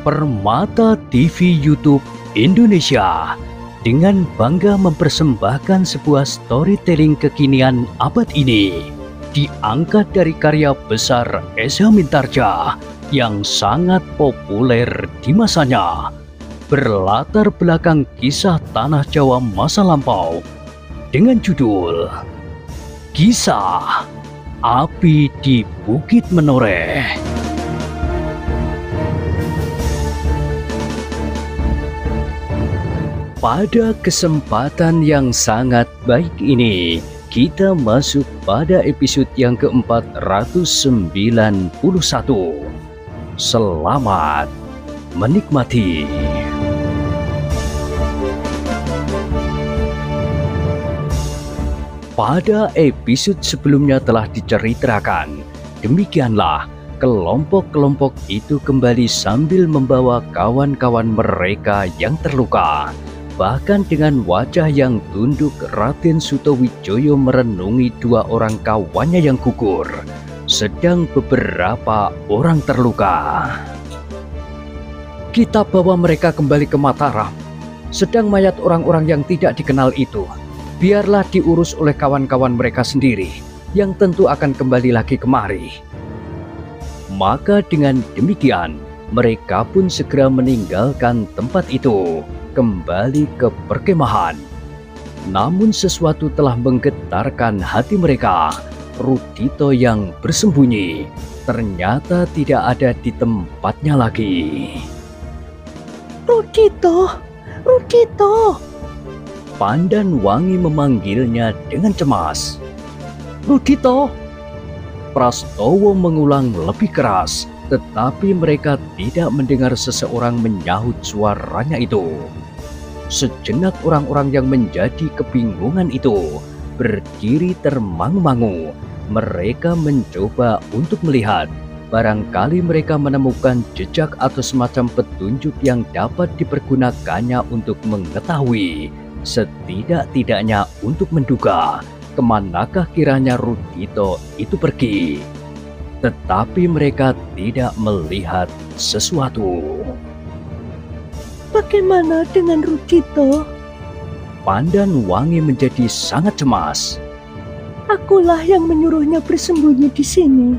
Permata TV YouTube Indonesia dengan bangga mempersembahkan sebuah storytelling kekinian abad ini, diangkat dari karya besar Esa Mintarja yang sangat populer di masanya, berlatar belakang kisah tanah Jawa masa lampau dengan judul Kisah Api di Bukit Menoreh. Pada kesempatan yang sangat baik ini, kita masuk pada episode yang ke-491. Selamat menikmati. Pada episode sebelumnya telah diceritakan, demikianlah kelompok-kelompok itu kembali sambil membawa kawan-kawan mereka yang terluka. Bahkan dengan wajah yang tunduk, Raden Sutawijaya merenungi dua orang kawannya yang gugur, sedang beberapa orang terluka. Kita bawa mereka kembali ke Mataram. Sedang mayat orang-orang yang tidak dikenal itu, biarlah diurus oleh kawan-kawan mereka sendiri, yang tentu akan kembali lagi kemari. Maka dengan demikian, mereka pun segera meninggalkan tempat itu, kembali ke perkemahan. Namun sesuatu telah menggetarkan hati mereka. Rudito yang bersembunyi ternyata tidak ada di tempatnya lagi. Rudito, Rudito! Pandan Wangi memanggilnya dengan cemas. Rudito! Prastowo mengulang lebih keras, tetapi mereka tidak mendengar seseorang menyahut suaranya itu. Sejenak orang-orang yang menjadi kebingungan itu berdiri termangu-mangu. Mereka mencoba untuk melihat. Barangkali mereka menemukan jejak atau semacam petunjuk yang dapat dipergunakannya untuk mengetahui, setidak-tidaknya untuk menduga, kemanakah kiranya Rudito itu pergi. Tetapi mereka tidak melihat sesuatu. Bagaimana dengan Rudito? Pandan Wangi menjadi sangat cemas. Akulah yang menyuruhnya bersembunyi di sini,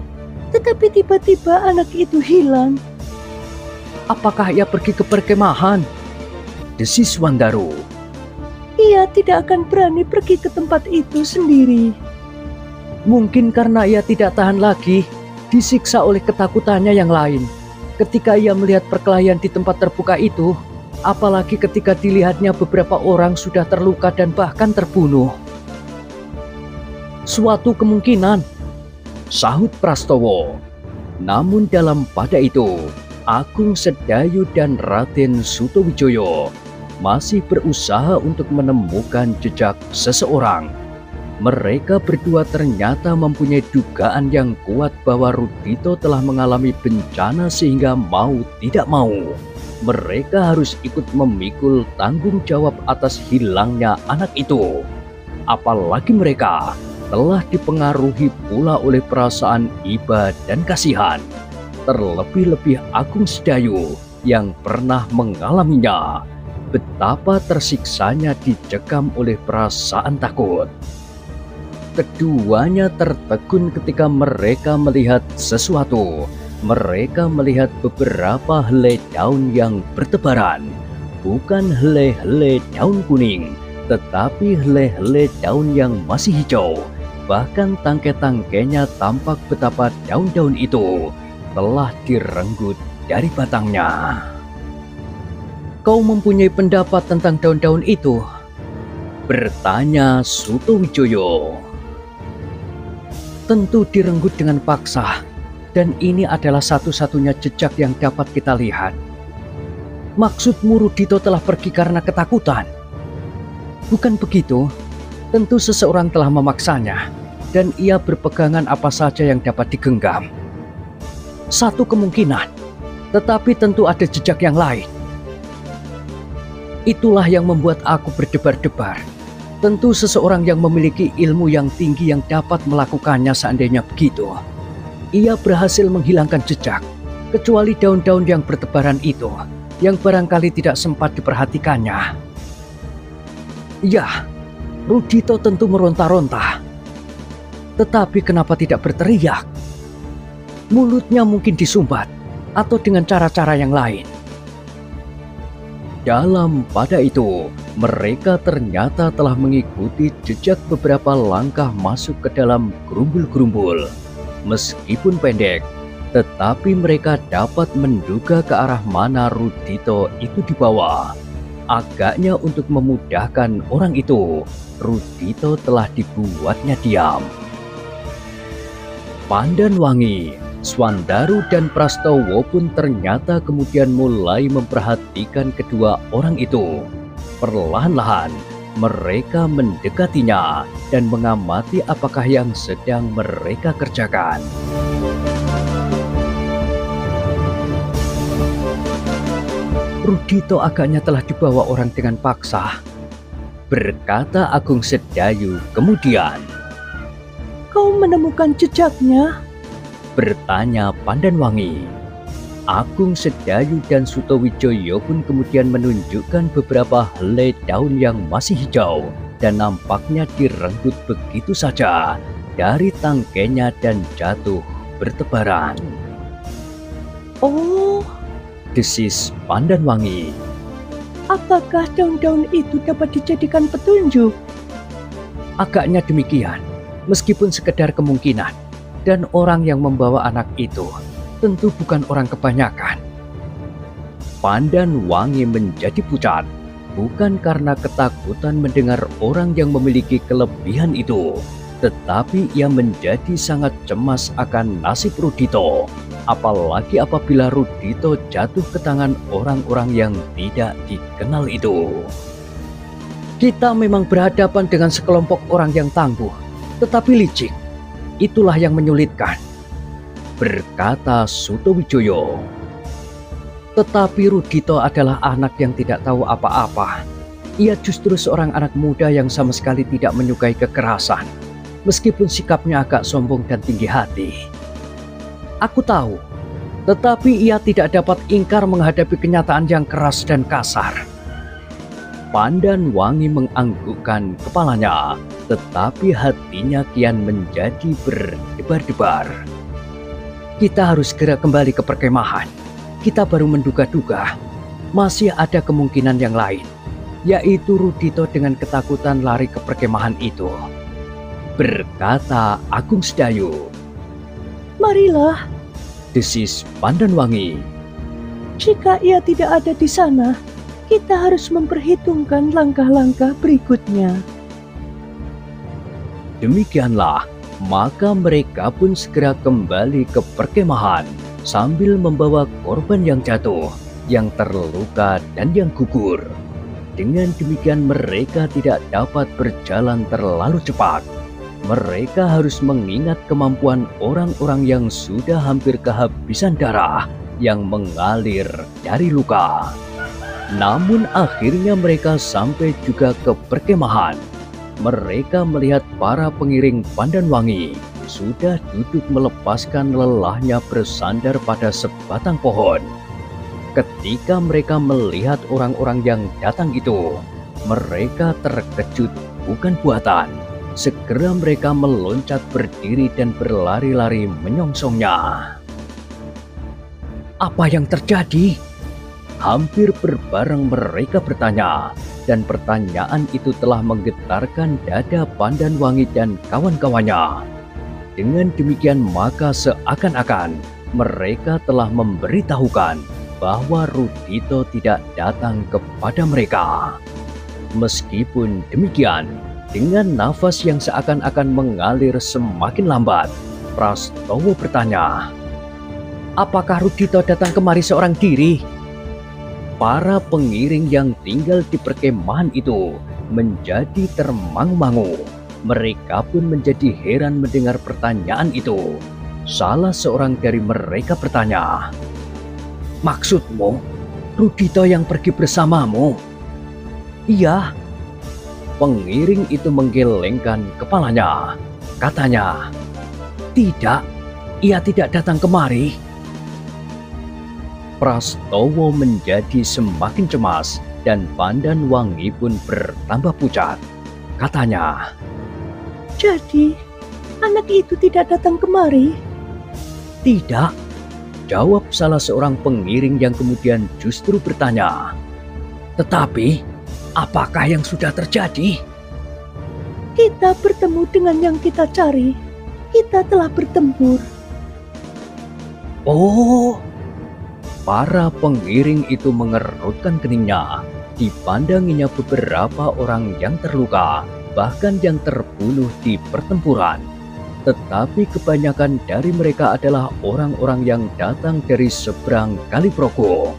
tetapi tiba-tiba anak itu hilang. Apakah ia pergi ke perkemahan? Desis Wandaro. Ia tidak akan berani pergi ke tempat itu sendiri. Mungkin karena ia tidak tahan lagi, disiksa oleh ketakutannya yang lain. Ketika ia melihat perkelahian di tempat terbuka itu, apalagi ketika dilihatnya beberapa orang sudah terluka dan bahkan terbunuh. Suatu kemungkinan, sahut Prastowo. Namun dalam pada itu, Agung Sedayu dan Raden Sutawijaya masih berusaha untuk menemukan jejak seseorang. Mereka berdua ternyata mempunyai dugaan yang kuat bahwa Rudito telah mengalami bencana sehingga mau tidak mau, mereka harus ikut memikul tanggung jawab atas hilangnya anak itu. Apalagi mereka telah dipengaruhi pula oleh perasaan iba dan kasihan. Terlebih-lebih Agung Sedayu yang pernah mengalaminya. Betapa tersiksanya dicekam oleh perasaan takut. Keduanya tertegun ketika mereka melihat sesuatu. Mereka melihat beberapa helai daun yang bertebaran. Bukan helai-helai daun kuning, tetapi helai-helai daun yang masih hijau. Bahkan tangkai-tangkainya tampak betapa daun-daun itu telah direnggut dari batangnya. Kau mempunyai pendapat tentang daun-daun itu? Bertanya Sutawijaya. Tentu direnggut dengan paksa, dan ini adalah satu-satunya jejak yang dapat kita lihat. Maksudmu Rudito telah pergi karena ketakutan? Bukan begitu, tentu seseorang telah memaksanya, dan ia berpegangan apa saja yang dapat digenggam. Satu kemungkinan, tetapi tentu ada jejak yang lain. Itulah yang membuat aku berdebar-debar. Tentu seseorang yang memiliki ilmu yang tinggi yang dapat melakukannya seandainya begitu. Ia berhasil menghilangkan jejak. kecuali daun-daun yang bertebaran itu, yang barangkali tidak sempat diperhatikannya. Ya, Rudito tentu meronta-ronta. Tetapi kenapa tidak berteriak? Mulutnya mungkin disumbat, atau dengan cara-cara yang lain. Dalam pada itu, mereka ternyata telah mengikuti jejak beberapa langkah masuk ke dalam gerumbul-gerumbul. Meskipun pendek, tetapi mereka dapat menduga ke arah mana Rudito itu dibawa. Agaknya untuk memudahkan orang itu, Rudito telah dibuatnya diam. Pandanwangi, Swandaru dan Prastowo pun ternyata kemudian mulai memperhatikan kedua orang itu. Perlahan-lahan mereka mendekatinya dan mengamati apakah yang sedang mereka kerjakan. Rudito agaknya telah dibawa orang dengan paksa, berkata Agung Sedayu kemudian. Kau menemukan jejaknya? Bertanya Pandanwangi. Agung Sedayu dan Sutowijoyo pun kemudian menunjukkan beberapa helai daun yang masih hijau dan nampaknya direnggut begitu saja dari tangkainya dan jatuh bertebaran. Oh, desis Pandanwangi. Apakah daun-daun itu dapat dijadikan petunjuk? Agaknya demikian, meskipun sekedar kemungkinan. Dan orang yang membawa anak itu tentu bukan orang kebanyakan. Pandanwangi menjadi pucat, bukan karena ketakutan mendengar orang yang memiliki kelebihan itu, tetapi ia menjadi sangat cemas akan nasib Rudito, apalagi apabila Rudito jatuh ke tangan orang-orang yang tidak dikenal itu. Kita memang berhadapan dengan sekelompok orang yang tangguh, tetapi licik. Itulah yang menyulitkan, berkata Sutowijoyo. Tetapi Rudito adalah anak yang tidak tahu apa-apa. Ia justru seorang anak muda yang sama sekali tidak menyukai kekerasan, meskipun sikapnya agak sombong dan tinggi hati. Aku tahu, tetapi ia tidak dapat ingkar menghadapi kenyataan yang keras dan kasar. Pandanwangi menganggukkan kepalanya, tetapi hatinya kian menjadi berdebar-debar. Kita harus segera kembali ke perkemahan. Kita baru menduga-duga masih ada kemungkinan yang lain, yaitu Rudito dengan ketakutan lari ke perkemahan itu, berkata Agung Sedayu. Marilah, desis Pandanwangi. Jika ia tidak ada di sana, kita harus memperhitungkan langkah-langkah berikutnya. Demikianlah, maka mereka pun segera kembali ke perkemahan sambil membawa korban yang jatuh, yang terluka dan yang gugur. Dengan demikian mereka tidak dapat berjalan terlalu cepat. Mereka harus mengingat kemampuan orang-orang yang sudah hampir kehabisan darah yang mengalir dari luka. Namun akhirnya mereka sampai juga ke perkemahan. Mereka melihat para pengiring Pandanwangi sudah duduk melepaskan lelahnya bersandar pada sebatang pohon. Ketika mereka melihat orang-orang yang datang itu, mereka terkejut bukan buatan. Segera mereka meloncat berdiri dan berlari-lari menyongsongnya. Apa yang terjadi? Hampir berbareng mereka bertanya, dan pertanyaan itu telah menggetarkan dada Pandanwangi dan kawan-kawannya. Dengan demikian maka seakan-akan mereka telah memberitahukan bahwa Rudito tidak datang kepada mereka. Meskipun demikian, dengan nafas yang seakan-akan mengalir semakin lambat, Prastowo bertanya, "Apakah Rudito datang kemari seorang diri?" Para pengiring yang tinggal di perkemahan itu menjadi termangu-mangu. Mereka pun menjadi heran mendengar pertanyaan itu. Salah seorang dari mereka bertanya, "Maksudmu, Rudito yang pergi bersamamu?" "Iya." Pengiring itu menggelengkan kepalanya. Katanya, "Tidak, ia tidak datang kemari." Prastowo menjadi semakin cemas dan Pandan Wangi pun bertambah pucat. Katanya, Jadi, anak itu tidak datang kemari? "Tidak," jawab salah seorang pengiring yang kemudian justru bertanya, "Tetapi, apakah yang sudah terjadi?" Kita bertemu dengan yang kita cari. Kita telah bertempur. Oh, para pengiring itu mengerutkan keningnya. Dipandanginya beberapa orang yang terluka, bahkan yang terbunuh di pertempuran. Tetapi kebanyakan dari mereka adalah orang-orang yang datang dari seberang Kaliprogo.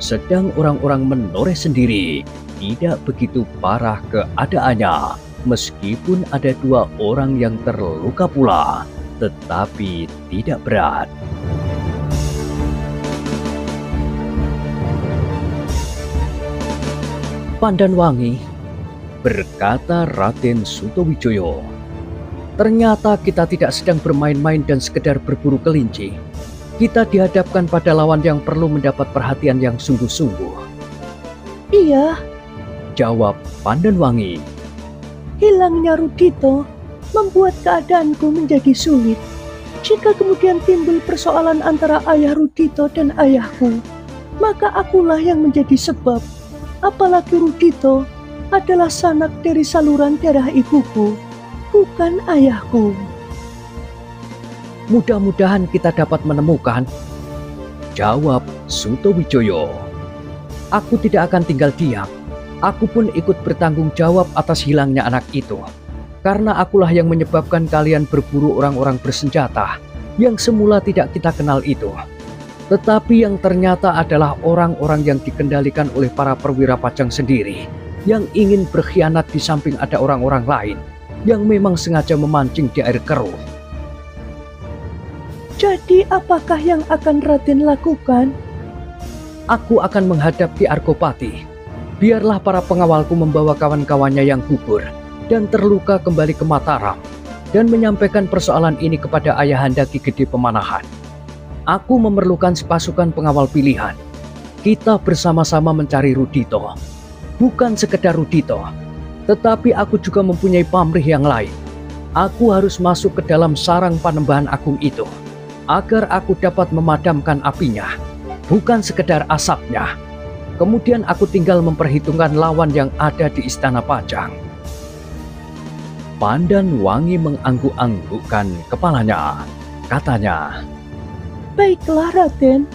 Sedang orang-orang menoreh sendiri tidak begitu parah keadaannya, meskipun ada 2 orang yang terluka pula, tetapi tidak berat. Pandan Wangi, berkata Raden Sutowijoyo, ternyata kita tidak sedang bermain-main dan sekedar berburu kelinci. Kita dihadapkan pada lawan yang perlu mendapat perhatian yang sungguh-sungguh. Iya, Jawab Pandan Wangi. hilangnya Rudito membuat keadaanku menjadi sulit. Jika kemudian timbul persoalan antara ayah Rudito dan ayahku, maka akulah yang menjadi sebab. Apalagi Rudito adalah sanak dari saluran darah ibuku, bukan ayahku. Mudah-mudahan kita dapat menemukan, jawab Sutowijoyo. Aku tidak akan tinggal diam. Aku pun ikut bertanggung jawab atas hilangnya anak itu. Karena akulah yang menyebabkan kalian berburu orang-orang bersenjata yang semula tidak kita kenal itu. Tetapi yang ternyata adalah orang-orang yang dikendalikan oleh para perwira pajang sendiri, yang ingin berkhianat di samping ada orang-orang lain yang memang sengaja memancing di air keruh. Jadi apakah yang akan Raden lakukan? Aku akan menghadap Ki Argopati. Biarlah para pengawalku membawa kawan-kawannya yang gugur dan terluka kembali ke Mataram dan menyampaikan persoalan ini kepada Ayahanda Ki Gede Pemanahan. Aku memerlukan pasukan pengawal pilihan. Kita bersama-sama mencari Rudito. Bukan sekedar Rudito, tetapi aku juga mempunyai pamrih yang lain. Aku harus masuk ke dalam sarang Panembahan Agung itu, agar aku dapat memadamkan apinya, bukan sekedar asapnya. Kemudian aku tinggal memperhitungkan lawan yang ada di Istana Pajang. Pandan Wangi mengangguk-anggukkan kepalanya. Katanya, Baiklah Raden,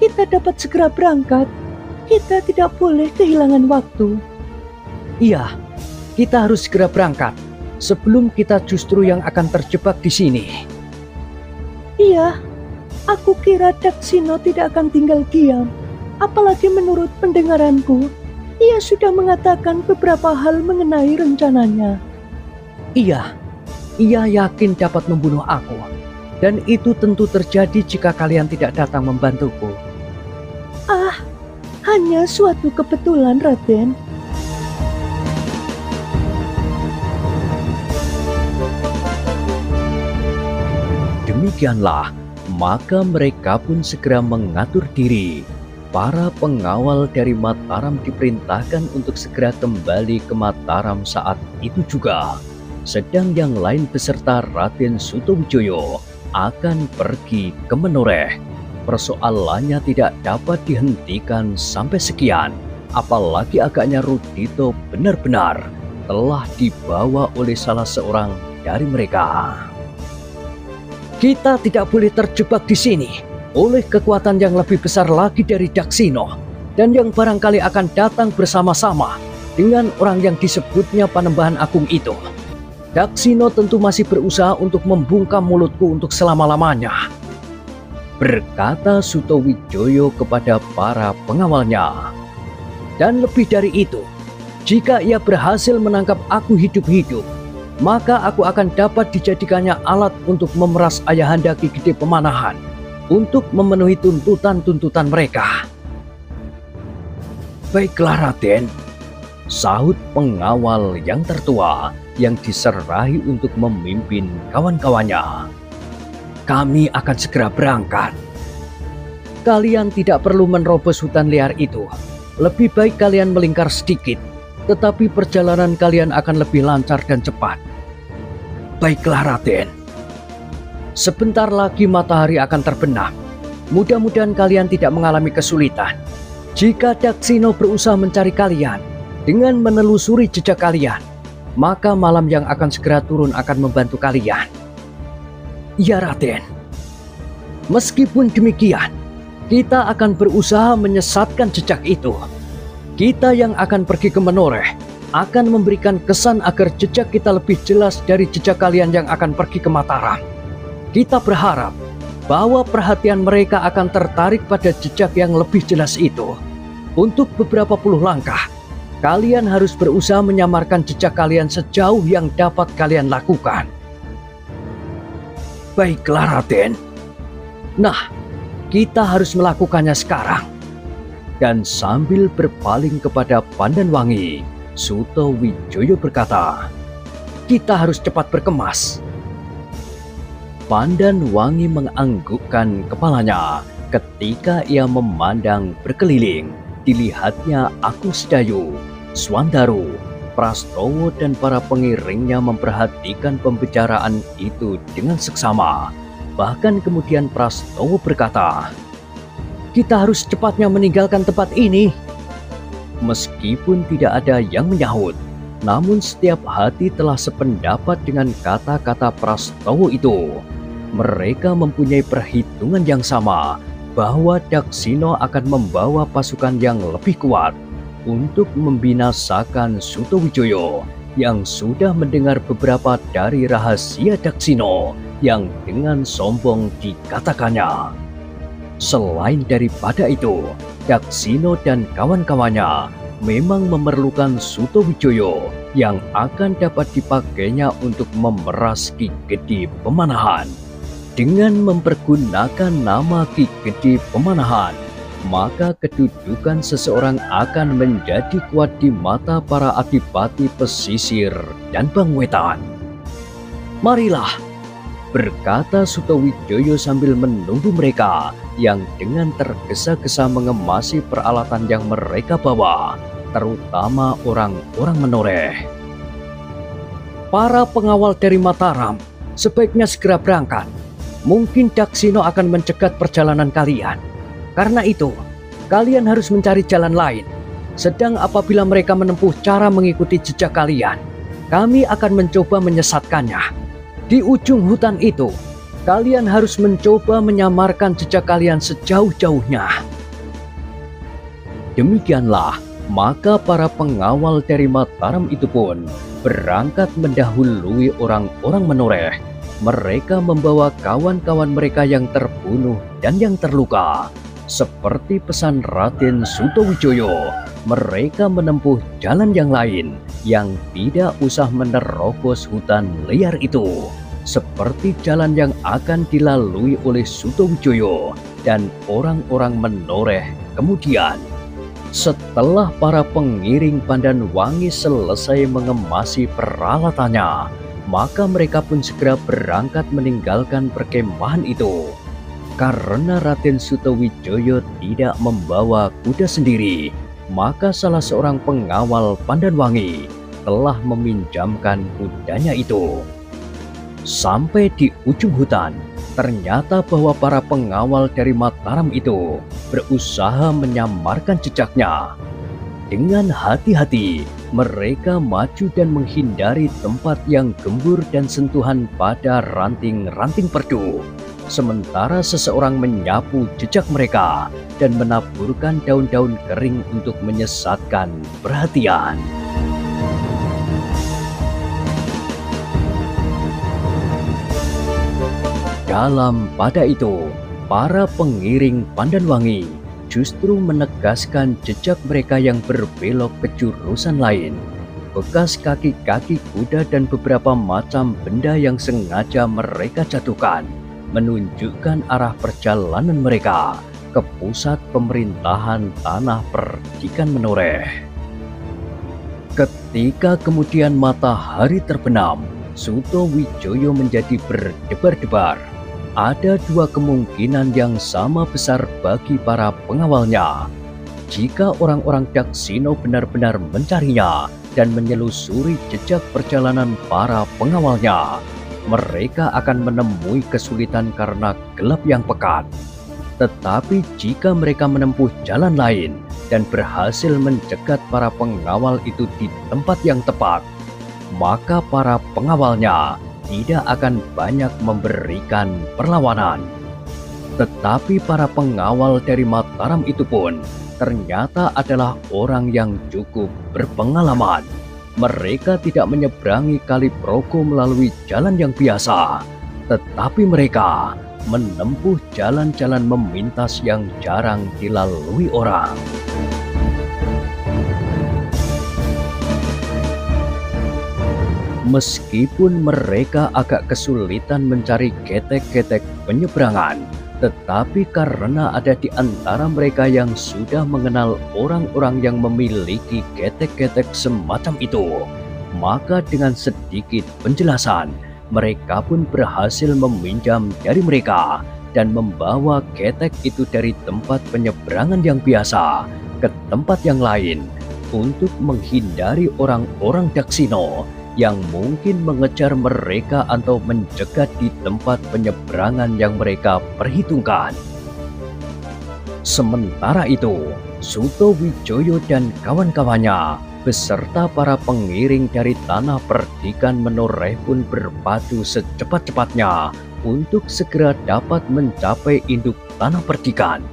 kita dapat segera berangkat. Kita tidak boleh kehilangan waktu. iya, kita harus segera berangkat sebelum kita justru yang akan terjebak di sini. Iya, aku kira Daksino tidak akan tinggal diam. Apalagi menurut pendengaranku, ia sudah mengatakan beberapa hal mengenai rencananya. Iya, ia yakin dapat membunuh aku. Dan itu tentu terjadi jika kalian tidak datang membantuku. Ah, hanya suatu kebetulan Raden. Demikianlah, maka mereka pun segera mengatur diri. Para pengawal dari Mataram diperintahkan untuk segera kembali ke Mataram saat itu juga. Sedang yang lain beserta Raden Sutowijoyo akan pergi ke Menoreh. Persoalannya tidak dapat dihentikan sampai sekian, apalagi agaknya Rudito benar-benar telah dibawa oleh salah seorang dari mereka. Kita tidak boleh terjebak di sini oleh kekuatan yang lebih besar lagi dari Daksino, dan yang barangkali akan datang bersama-sama dengan orang yang disebutnya Panembahan Agung itu. Daksino tentu masih berusaha untuk membungkam mulutku untuk selama-lamanya, berkata Sutowijoyo kepada para pengawalnya. Dan lebih dari itu, jika ia berhasil menangkap aku hidup-hidup, maka aku akan dapat dijadikannya alat untuk memeras Ayahanda Ki Gede Pemanahan untuk memenuhi tuntutan-tuntutan mereka. Baiklah Raden, sahut pengawal yang tertua yang diserahi untuk memimpin kawan-kawannya. Kami akan segera berangkat. Kalian tidak perlu menerobos hutan liar itu. Lebih baik kalian melingkar sedikit, tetapi perjalanan kalian akan lebih lancar dan cepat. Baiklah Raden. Sebentar lagi matahari akan terbenam. Mudah-mudahan kalian tidak mengalami kesulitan. Jika Daksina berusaha mencari kalian dengan menelusuri jejak kalian, maka malam yang akan segera turun akan membantu kalian. Ya Raden. Meskipun demikian, kita akan berusaha menyesatkan jejak itu. Kita yang akan pergi ke Menoreh akan memberikan kesan agar jejak kita lebih jelas dari jejak kalian yang akan pergi ke Mataram. Kita berharap bahwa perhatian mereka akan tertarik pada jejak yang lebih jelas itu. Untuk beberapa puluh langkah, kalian harus berusaha menyamarkan jejak kalian sejauh yang dapat kalian lakukan. Baiklah Raden. Nah, kita harus melakukannya sekarang. Dan sambil berpaling kepada Pandanwangi, Sutawijaya berkata, kita harus cepat berkemas. Pandanwangi menganggukkan kepalanya ketika ia memandang berkeliling. Dilihatnya Agung Sedayu, Swandaru, Prastowo dan para pengiringnya memperhatikan pembicaraan itu dengan seksama. Bahkan kemudian Prastowo berkata, kita harus cepatnya meninggalkan tempat ini. Meskipun tidak ada yang menyahut, namun setiap hati telah sependapat dengan kata-kata Prastowo itu. Mereka mempunyai perhitungan yang sama bahwa Daksina akan membawa pasukan yang lebih kuat untuk membinasakan Sutawijaya yang sudah mendengar beberapa dari rahasia Daksina yang dengan sombong dikatakannya. Selain daripada itu, Daksina dan kawan-kawannya memang memerlukan Sutawijaya yang akan dapat dipakainya untuk memeras Ki Gede Pemanahan. Dengan mempergunakan nama Ki Gede Pemanahan, maka kedudukan seseorang akan menjadi kuat di mata para adipati pesisir dan Bangwetan. Marilah, berkata Sutawijaya sambil menunggu mereka yang dengan tergesa-gesa mengemasi peralatan yang mereka bawa, terutama orang-orang Menoreh. Para pengawal dari Mataram sebaiknya segera berangkat. Mungkin Daksina akan mencegat perjalanan kalian. Karena itu, kalian harus mencari jalan lain. Sedang apabila mereka menempuh cara mengikuti jejak kalian, kami akan mencoba menyesatkannya. Di ujung hutan itu, kalian harus mencoba menyamarkan jejak kalian sejauh-jauhnya. Demikianlah, maka para pengawal dari Mataram itu pun berangkat mendahului orang-orang Menoreh. Mereka membawa kawan-kawan mereka yang terbunuh dan yang terluka. Seperti pesan Raden Sutawijaya, mereka menempuh jalan yang lain yang tidak usah menerobos hutan liar itu. Seperti jalan yang akan dilalui oleh Sutawijaya dan orang-orang Menoreh kemudian. Setelah para pengiring Pandanwangi selesai mengemasi peralatannya, maka mereka pun segera berangkat meninggalkan perkemahan itu. Karena Raden Sutawijaya tidak membawa kuda sendiri, maka salah seorang pengawal Pandanwangi telah meminjamkan kudanya itu. Sampai di ujung hutan, ternyata bahwa para pengawal dari Mataram itu berusaha menyamarkan jejaknya. Dengan hati-hati, mereka maju dan menghindari tempat yang gembur dan sentuhan pada ranting-ranting perdu. Sementara seseorang menyapu jejak mereka dan menaburkan daun-daun kering untuk menyesatkan perhatian. Dalam pada itu, para pengiring Pandanwangi justru menegaskan jejak mereka yang berbelok ke jurusan lain. Bekas kaki-kaki kuda dan beberapa macam benda yang sengaja mereka jatuhkan menunjukkan arah perjalanan mereka ke pusat pemerintahan tanah perdikan Menoreh. Ketika kemudian matahari terbenam, Sutawijaya menjadi berdebar-debar. Ada dua kemungkinan yang sama besar bagi para pengawalnya. Jika orang-orang Daksina benar-benar mencarinya dan menyelusuri jejak perjalanan para pengawalnya, mereka akan menemui kesulitan karena gelap yang pekat. Tetapi jika mereka menempuh jalan lain dan berhasil mencegat para pengawal itu di tempat yang tepat, maka para pengawalnya tidak akan banyak memberikan perlawanan. Tetapi para pengawal dari Mataram itu pun ternyata adalah orang yang cukup berpengalaman. Mereka tidak menyeberangi Kali Progo melalui jalan yang biasa, tetapi mereka menempuh jalan-jalan memintas yang jarang dilalui orang. Meskipun mereka agak kesulitan mencari ketek-ketek penyeberangan, tetapi karena ada di antara mereka yang sudah mengenal orang-orang yang memiliki ketek-ketek semacam itu, maka dengan sedikit penjelasan, mereka pun berhasil meminjam dari mereka dan membawa ketek itu dari tempat penyeberangan yang biasa ke tempat yang lain untuk menghindari orang-orang Daksina yang mungkin mengejar mereka atau mencegat di tempat penyeberangan yang mereka perhitungkan. Sementara itu, Sutowijoyo dan kawan-kawannya beserta para pengiring dari tanah perdikan Menoreh pun berpadu secepat-cepatnya untuk segera dapat mencapai induk tanah perdikan.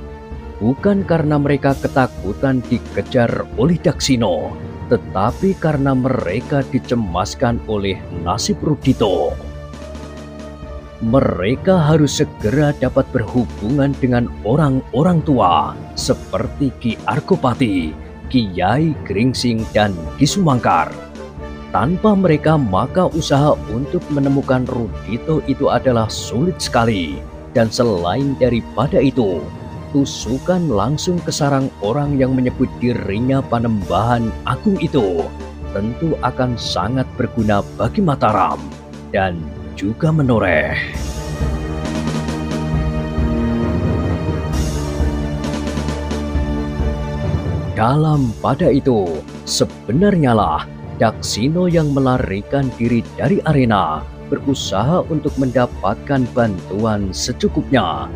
Bukan karena mereka ketakutan dikejar oleh Daksina, tetapi karena mereka dicemaskan oleh nasib Rudito. Mereka harus segera dapat berhubungan dengan orang-orang tua seperti Ki Argopati, Kiai Gringsing, dan Ki Sumangkar. Tanpa mereka maka usaha untuk menemukan Rudito itu adalah sulit sekali. Dan selain daripada itu, tusukan langsung ke sarang orang yang menyebut dirinya Panembahan Agung itu tentu akan sangat berguna bagi Mataram dan juga Menoreh. Dalam pada itu, sebenarnya lah Daksina yang melarikan diri dari arena berusaha untuk mendapatkan bantuan secukupnya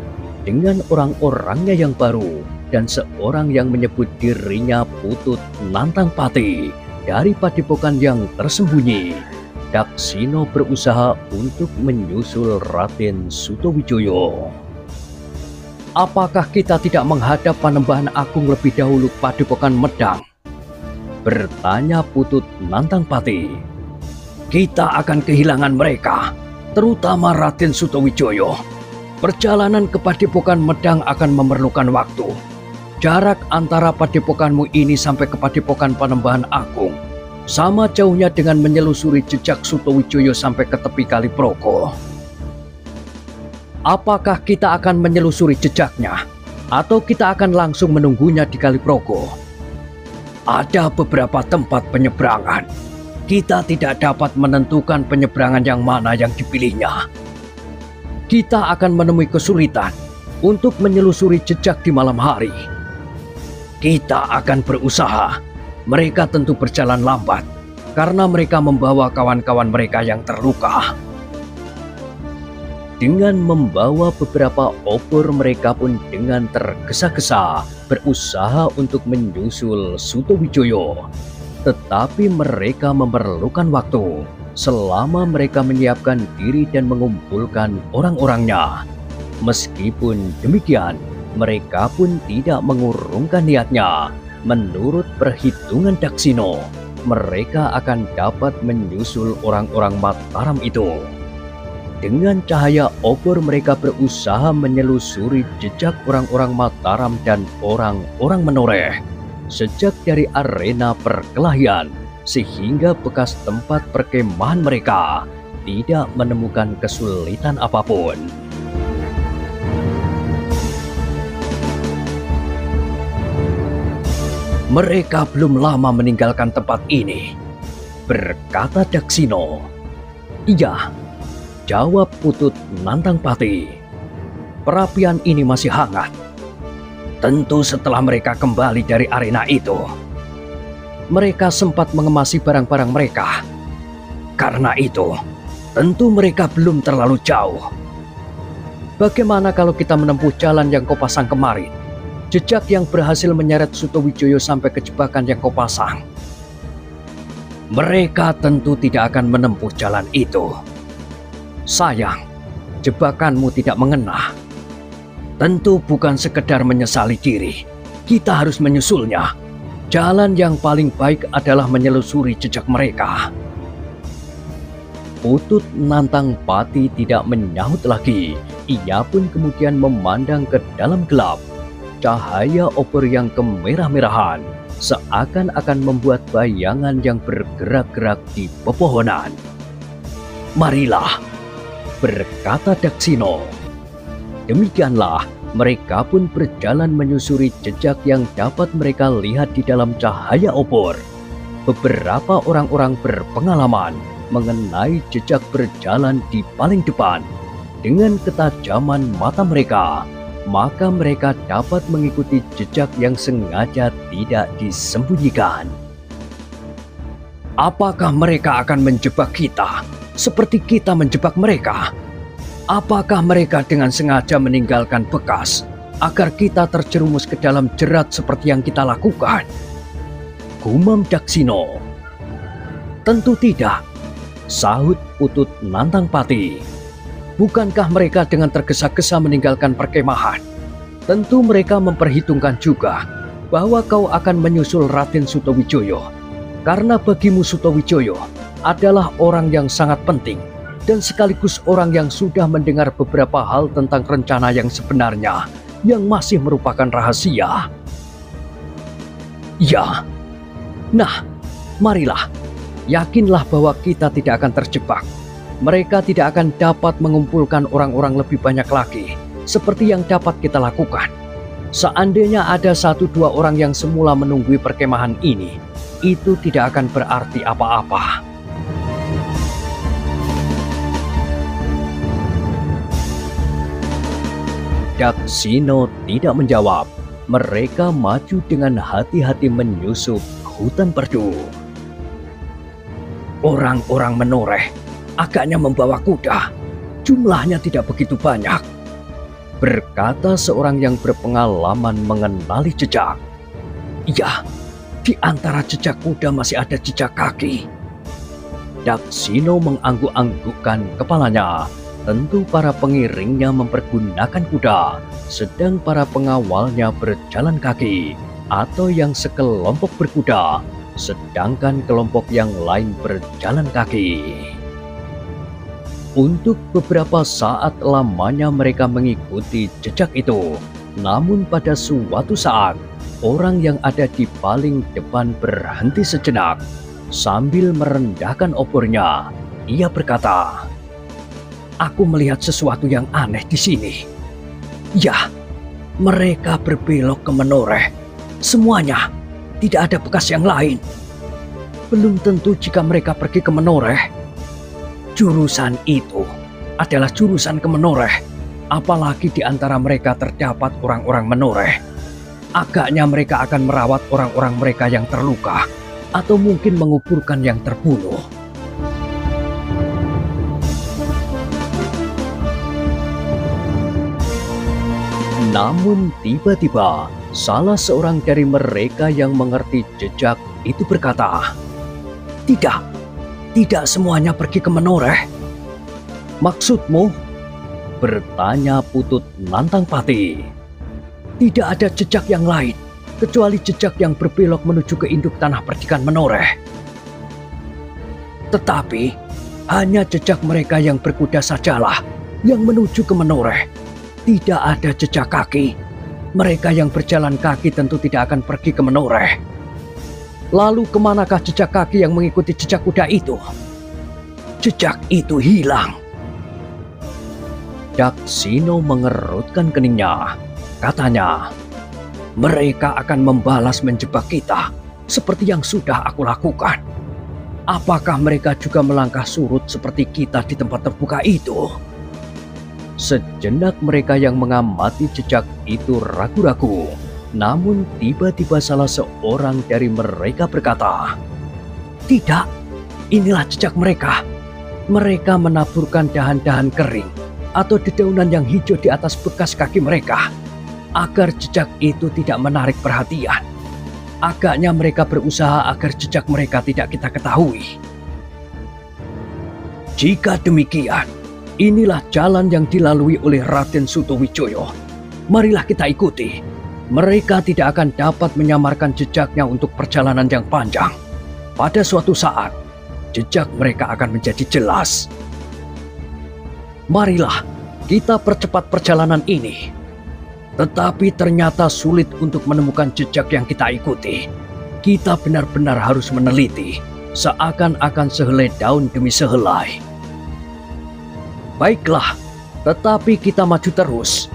dengan orang-orangnya yang baru dan seorang yang menyebut dirinya Putut Nantangpati dari padepokan yang tersembunyi. Daksina berusaha untuk menyusul Raden Sutowijoyo. Apakah kita tidak menghadap Panembahan Agung lebih dahulu padepokan Medang? Bertanya Putut Nantangpati. Kita akan kehilangan mereka, terutama Raden Sutowijoyo. Perjalanan ke padepokan Medang akan memerlukan waktu. Jarak antara padepokanmu ini sampai ke padepokan Panembahan Agung sama jauhnya dengan menyelusuri jejak Sutowijoyo sampai ke tepi Kali Progo. Apakah kita akan menyelusuri jejaknya atau kita akan langsung menunggunya di Kali Progo? Ada beberapa tempat penyeberangan. Kita tidak dapat menentukan penyeberangan yang mana yang dipilihnya. Kita akan menemui kesulitan untuk menyelusuri jejak di malam hari. Kita akan berusaha. Mereka tentu berjalan lambat karena mereka membawa kawan-kawan mereka yang terluka. Dengan membawa beberapa obor, mereka pun dengan tergesa-gesa berusaha untuk menyusul Sutowijoyo. Tetapi mereka memerlukan waktu selama mereka menyiapkan diri dan mengumpulkan orang-orangnya. Meskipun demikian, mereka pun tidak mengurungkan niatnya. Menurut perhitungan Daksina, mereka akan dapat menyusul orang-orang Mataram itu. Dengan cahaya obor mereka berusaha menyelusuri jejak orang-orang Mataram dan orang-orang Menoreh, sejak dari arena perkelahian sehingga bekas tempat perkemahan mereka tidak menemukan kesulitan apapun. Mereka belum lama meninggalkan tempat ini, berkata Daksina. Iya, jawab Putut Nantangpati. perapian ini masih hangat. Tentu setelah mereka kembali dari arena itu, mereka sempat mengemasi barang-barang mereka. Karena itu, tentu mereka belum terlalu jauh. Bagaimana kalau kita menempuh jalan yang kau pasang kemarin? Jejak yang berhasil menyeret Sutowijoyo sampai ke jebakan yang kau pasang. Mereka tentu tidak akan menempuh jalan itu. Sayang, jebakanmu tidak mengena. Tentu bukan sekedar menyesali diri. Kita harus menyusulnya. Jalan yang paling baik adalah menyelusuri jejak mereka. Putut Nantang Pati tidak menyahut lagi. Ia pun kemudian memandang ke dalam gelap. Cahaya obor yang kemerah-merahan seakan-akan membuat bayangan yang bergerak-gerak di pepohonan. "Marilah," berkata Daksina. Demikianlah mereka pun berjalan menyusuri jejak yang dapat mereka lihat di dalam cahaya obor. Beberapa orang-orang berpengalaman mengenai jejak berjalan di paling depan. Dengan ketajaman mata mereka, maka mereka dapat mengikuti jejak yang sengaja tidak disembunyikan. Apakah mereka akan menjebak kita seperti kita menjebak mereka? Apakah mereka dengan sengaja meninggalkan bekas agar kita terjerumus ke dalam jerat seperti yang kita lakukan? Gumam Daksina. "Tentu tidak," sahut Putut Nantang Pati. "Bukankah mereka dengan tergesa-gesa meninggalkan perkemahan? Tentu mereka memperhitungkan juga bahwa kau akan menyusul Raden Sutowijoyo. Karena bagimu Sutowijoyo adalah orang yang sangat penting dan sekaligus orang yang sudah mendengar beberapa hal tentang rencana yang sebenarnya yang masih merupakan rahasia." "Ya. Nah, marilah. Yakinlah bahwa kita tidak akan terjebak. Mereka tidak akan dapat mengumpulkan orang-orang lebih banyak lagi seperti yang dapat kita lakukan. Seandainya ada 1-2 orang yang semula menunggui perkemahan ini, itu tidak akan berarti apa-apa." Daksina tidak menjawab. Mereka maju dengan hati-hati menyusup hutan perdu. "Orang-orang menoreh agaknya membawa kuda. Jumlahnya tidak begitu banyak," berkata seorang yang berpengalaman mengenali jejak. "Iya, di antara jejak kuda masih ada jejak kaki." Daksina mengangguk-anggukkan kepalanya. Tentu para pengiringnya mempergunakan kuda, sedang para pengawalnya berjalan kaki, atau yang sekelompok berkuda, sedangkan kelompok yang lain berjalan kaki. Untuk beberapa saat lamanya mereka mengikuti jejak itu. Namun pada suatu saat, orang yang ada di paling depan berhenti sejenak. Sambil merendahkan obornya, ia berkata, "Aku melihat sesuatu yang aneh di sini. Ya, mereka berbelok ke menoreh. Semuanya, tidak ada bekas yang lain. Belum tentu jika mereka pergi ke menoreh. Jurusan itu adalah jurusan ke menoreh. Apalagi di antara mereka terdapat orang-orang menoreh. Agaknya mereka akan merawat orang-orang mereka yang terluka, atau mungkin menguburkan yang terbunuh." Namun tiba-tiba salah seorang dari mereka yang mengerti jejak itu berkata, "Tidak, tidak semuanya pergi ke menoreh." "Maksudmu?" bertanya Putut Nantang Pati. "Tidak ada jejak yang lain kecuali jejak yang berbelok menuju ke induk tanah percikan menoreh. Tetapi hanya jejak mereka yang berkuda sajalah yang menuju ke menoreh. Tidak ada jejak kaki. Mereka yang berjalan kaki tentu tidak akan pergi ke menoreh. Lalu kemanakah jejak kaki yang mengikuti jejak kuda itu? Jejak itu hilang." Daksina mengerutkan keningnya. Katanya, "Mereka akan membalas menjebak kita seperti yang sudah aku lakukan. Apakah mereka juga melangkah surut seperti kita di tempat terbuka itu?" Sejenak mereka yang mengamati jejak itu ragu-ragu. Namun tiba-tiba salah seorang dari mereka berkata, "Tidak, inilah jejak mereka. Mereka menaburkan dahan-dahan kering atau dedaunan yang hijau di atas bekas kaki mereka, agar jejak itu tidak menarik perhatian. Agaknya mereka berusaha agar jejak mereka tidak kita ketahui. Jika demikian, inilah jalan yang dilalui oleh Raden Sutawijaya. Marilah kita ikuti. Mereka tidak akan dapat menyamarkan jejaknya untuk perjalanan yang panjang. Pada suatu saat, jejak mereka akan menjadi jelas. Marilah kita percepat perjalanan ini." Tetapi ternyata sulit untuk menemukan jejak yang kita ikuti. Kita benar-benar harus meneliti, seakan-akan sehelai daun demi sehelai. Baiklah, tetapi kita maju terus.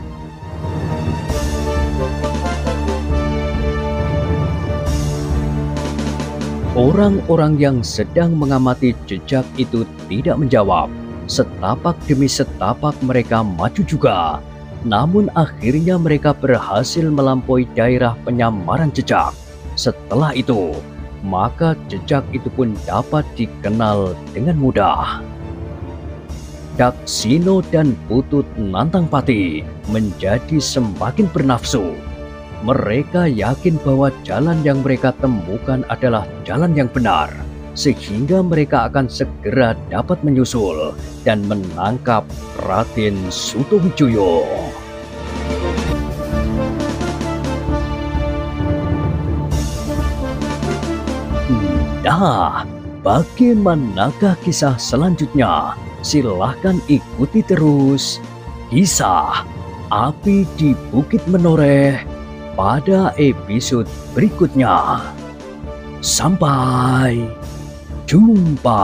Orang-orang yang sedang mengamati jejak itu tidak menjawab. Setapak demi setapak mereka maju juga. Namun akhirnya mereka berhasil melampaui daerah penyamaran jejak. Setelah itu, maka jejak itu pun dapat dikenal dengan mudah. Daksina dan Putut Nantangpati menjadi semakin bernafsu. Mereka yakin bahwa jalan yang mereka temukan adalah jalan yang benar, sehingga mereka akan segera dapat menyusul dan menangkap Raden Sutawijaya. Nah, bagaimanakah kisah selanjutnya? Silahkan ikuti terus kisah Api di Bukit Menoreh pada episode berikutnya. Sampai jumpa.